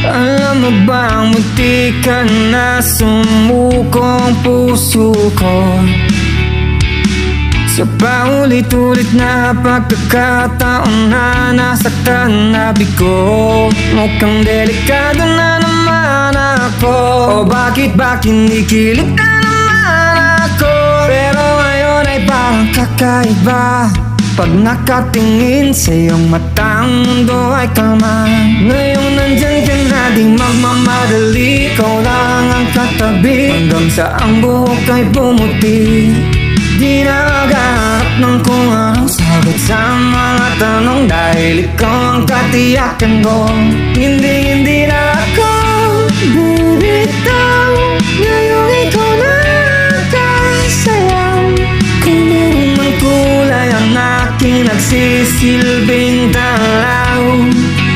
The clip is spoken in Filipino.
Alam mo bang munti ka na sumuko ang puso ko sa paulit-ulit na pagkakataon na nasaktan na bigo. Mukhang delikado na naman ako. O bakit ba kinikilig na naman ako? Pero ngayon ay parang kakaiba pag nakatingin sa iyong mata, ang mundo ay kalma. Ngayong nandyan ka na, di magmamadali, ikaw lang ang katabi hanggang sa ang buhok ay bumuti. Di na agad ng kung anong sagot sa mga tanong, dahil ikaw ang katiyakan ko. Hindi na ako bibitaw, ngayong ikaw na kasayang. Kung di man kulay ang aking nagsisilbing tala,